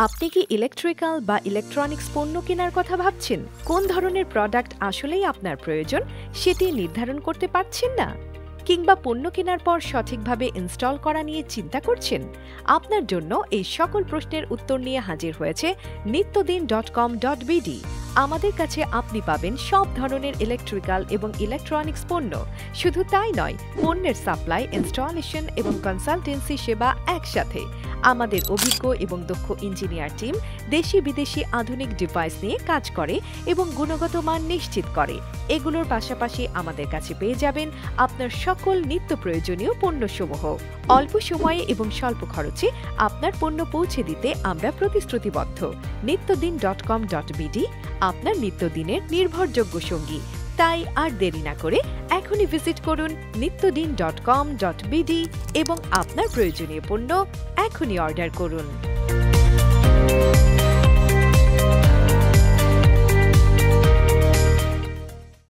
আপনি কি ইলেকট্রিক্যাল বা ইলেকট্রনিক্স পণ্য কেনার কথা ভাবছেন? কোন ধরনের প্রোডাক্ট আসলেই আপনার প্রয়োজন সেটি নির্ধারণ করতে পারছেন না? কিংবা পণ্য কেনার পর সঠিকভাবে ইনস্টল করা নিয়ে চিন্তা করছেন? আপনার জন্য এই সকল প্রশ্নের উত্তর নিয়ে হাজির হয়েছে nityodin.com.bd। আমাদের কাছে আপনি পাবেন সব ধরনের ইলেকট্রিক্যাল এবং ইলেকট্রনিক্স পণ্য। শুধু তাই নয়, পণ্যের সাপ্লাই, ইনস্টলেশন এবং কনসালটেন্সি সেবা একসাথে। আমাদের অভিজ্ঞ এবং দক্ষ ইঞ্জিনিয়ার টিম দেশি বিদেশি আধুনিক ডিভাইস নিয়ে কাজ করে এবং গুণগত মান নিশ্চিত করে। এগুলোর পাশাপাশি আমাদের কাছে পেয়ে যাবেন আপনার সকল নিত্য প্রয়োজনীয় পণ্যসমূহ। অল্প সময়ে এবং স্বল্প খরচে আপনার পণ্য পৌঁছে দিতে আমরা প্রতিশ্রুতিবদ্ধ। nityodin.com.bd আপনার নিত্যদিনের নির্ভরযোগ্য সঙ্গী। তাই আর দেরি না করে এখনই ভিজিট করুন nityodin.com.bd এবং আপনার প্রয়োজনীয় পণ্য এখনই অর্ডার করুন।